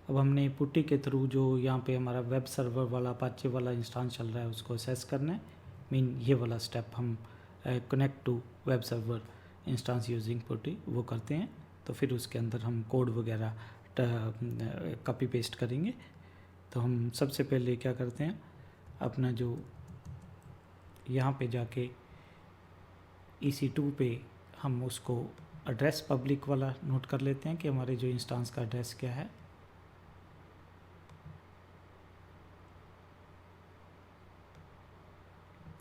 अब हमने पुट्टी के थ्रू जो यहाँ पे हमारा वेब सर्वर वाला अपाचे वाला इंस्टांस चल रहा है उसको असेस करना है। ये वाला स्टेप हम connect to web server instance using PuTTY वो करते हैं। तो फिर उसके अंदर हम कोड वगैरह कॉपी पेस्ट करेंगे। तो हम सबसे पहले क्या करते हैं, अपना जो यहाँ पे जाके EC2 पे हम उसको एड्रेस पब्लिक वाला नोट कर लेते हैं कि हमारे जो इंस्टांस का एड्रेस क्या है।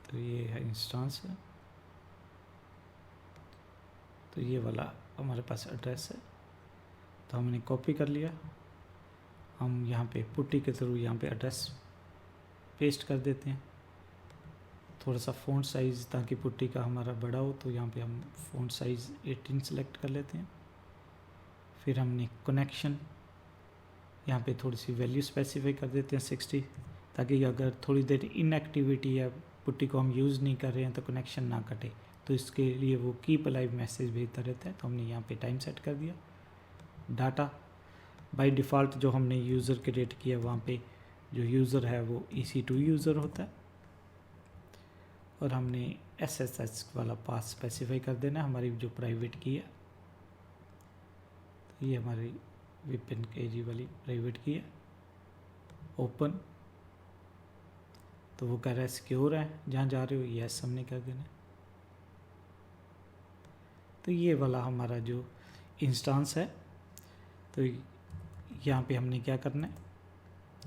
तो ये है इंस्टांस है, तो ये वाला हमारे पास एड्रेस है। तो हमने कॉपी कर लिया, हम यहाँ पे पुट्टी के थ्रू यहाँ पे एड्रेस पेस्ट कर देते हैं। थोड़ा सा फ़ॉन्ट साइज़ ताकि पुट्टी का हमारा बड़ा हो, तो यहाँ पे हम फ़ॉन्ट साइज़ 18 सेलेक्ट कर लेते हैं। फिर हमने कनेक्शन यहाँ पे थोड़ी सी वैल्यू स्पेसिफाई कर देते हैं 60, ताकि अगर थोड़ी देर इनएक्टिविटी या पुट्टी को हम यूज़ नहीं कर रहे हैं तो कनेक्शन ना कटे। तो इसके लिए वो कीप अलाइव मैसेज भेजता रहता है। तो हमने यहाँ पे टाइम सेट कर दिया। डाटा बाय डिफ़ॉल्ट जो हमने यूज़र क्रिएट किया वहाँ पे जो यूज़र है वो EC2 यूज़र होता है, और हमने SSH वाला पास स्पेसिफाई कर देना है हमारी जो प्राइवेट की है। तो ये हमारी विपिन KG वाली प्राइवेट की है। ओपन, तो वो कह रहा है सिक्योर है, जहाँ जा रहे हो यस हमने कर देना। तो ये वाला हमारा जो इंस्टांस है, तो यहाँ पे हमने क्या करना है,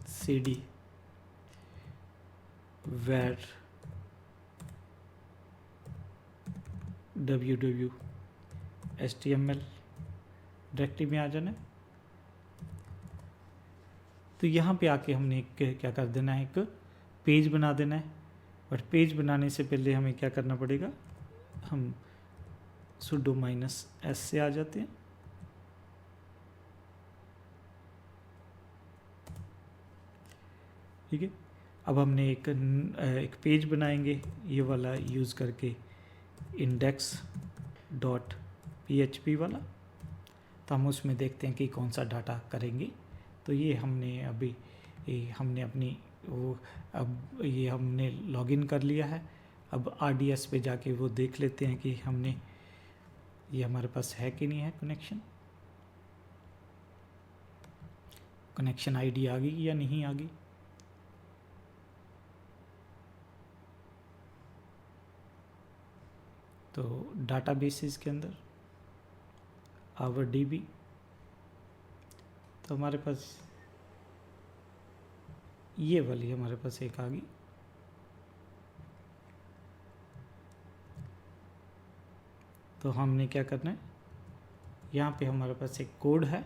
CD where www HTML directory में आ जाना है। तो यहाँ पे आके हमने क्या कर देना है, एक पेज बना देना है। बट पेज बनाने से पहले हमें क्या करना पड़ेगा, हम sudo -s से आ जाते हैं। ठीक है, अब हमने एक पेज बनाएंगे ये वाला यूज़ करके index.php वाला। तो हम उसमें देखते हैं कि कौन सा डाटा करेंगे। तो ये हमने अपनी अब ये हमने लॉगिन कर लिया है। अब RDS पे जाके वो देख लेते हैं कि हमने ये हमारे पास है कि नहीं है कनेक्शन ID आ गई या नहीं आ गई। तो डाटाबेसेस के अंदर आवर DB, तो हमारे पास ये वाली हमारे पास एक आ गई। तो हमने क्या करना है, यहाँ पे हमारे पास एक कोड है,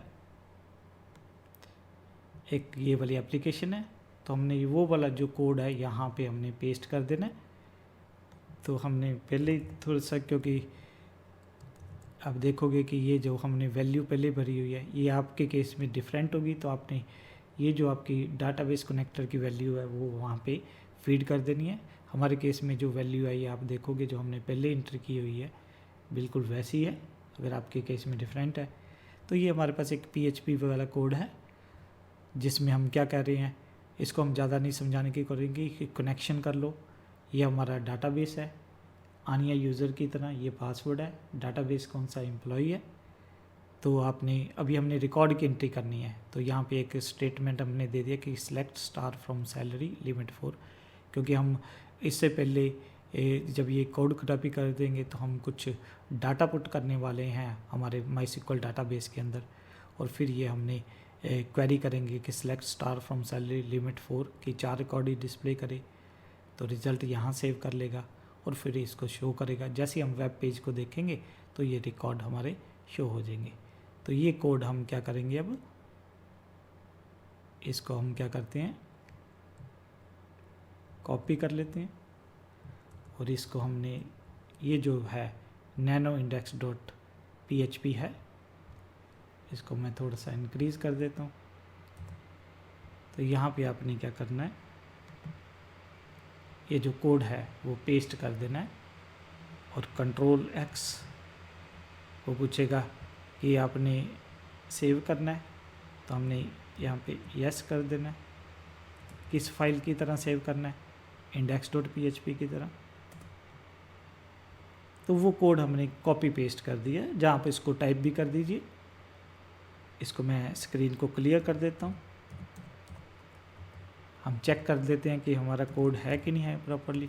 एक ये वाली एप्लीकेशन है। तो हमने वो वाला जो कोड है यहाँ पे हमने पेस्ट कर देना है। तो हमने पहले थोड़ा सा, क्योंकि आप देखोगे कि ये जो हमने वैल्यू पहले भरी हुई है ये आपके केस में डिफरेंट होगी। तो आपने ये जो आपकी डाटाबेस कनेक्टर की वैल्यू है वो वहाँ पे फीड कर देनी है। हमारे केस में जो वैल्यू है ये आप देखोगे जो हमने पहले इंटर की हुई है बिल्कुल वैसी है, अगर आपके केस में डिफरेंट है। तो ये हमारे पास एक PHP वाला कोड है जिसमें हम क्या कह रहे हैं, इसको हम ज़्यादा नहीं समझाने की करेंगे कि कनेक्शन कर लो। ये हमारा डाटाबेस है आनिया यूज़र की तरह, ये पासवर्ड है, डाटाबेस कौन सा एम्प्लॉई है। तो आपने अभी हमने रिकॉर्ड की एंट्री करनी है। तो यहाँ पे एक स्टेटमेंट हमने दे दिया कि select star from salary limit 4, क्योंकि हम इससे पहले जब ये कोड कॉपी कर देंगे तो हम कुछ डाटा पुट करने वाले हैं हमारे MySQL डाटाबेस के अंदर, और फिर ये हमने क्वेरी करेंगे कि select star from salary limit 4 की 4 रिकॉर्ड ही डिस्प्ले करे। तो रिज़ल्ट यहाँ सेव कर लेगा और फिर इसको शो करेगा। जैसे हम वेब पेज को देखेंगे तो ये रिकॉर्ड हमारे शो हो जाएंगे। तो ये कोड हम क्या करेंगे, अब इसको हम क्या करते हैं, कॉपी कर लेते हैं, और इसको हमने ये जो है nanoindex.php है, इसको मैं थोड़ा सा इंक्रीज़ कर देता हूँ। तो यहाँ पे आपने क्या करना है, ये जो कोड है वो पेस्ट कर देना है, और Ctrl+X वो पूछेगा कि आपने सेव करना है। तो हमने यहाँ पे यस कर देना है। किस फाइल की तरह सेव करना है, index.php की तरह। तो वो कोड हमने कॉपी पेस्ट कर दिया है, जहाँ पे इसको टाइप भी कर दीजिए। इसको मैं स्क्रीन को क्लियर कर देता हूँ। हम चेक कर देते हैं कि हमारा कोड है कि नहीं है प्रॉपरली।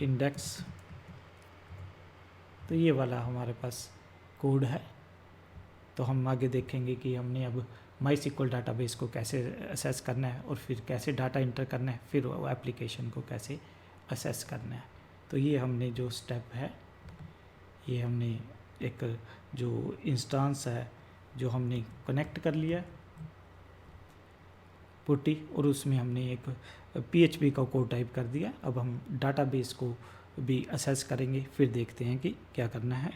इंडेक्स, तो ये वाला हमारे पास कोड है। तो हम आगे देखेंगे कि हमने अब MySQL डाटाबेस को कैसे असेस करना है और फिर कैसे डाटा इंटर करना है, फिर वो एप्लीकेशन को कैसे असेस करना है। तो ये हमने जो स्टेप है, ये हमने एक जो इंस्टेंस है जो हमने कनेक्ट कर लिया पुट्टी, और उसमें हमने एक PHP का कोड टाइप कर दिया। अब हम डाटाबेस को भी असेस करेंगे, फिर देखते हैं कि क्या करना है।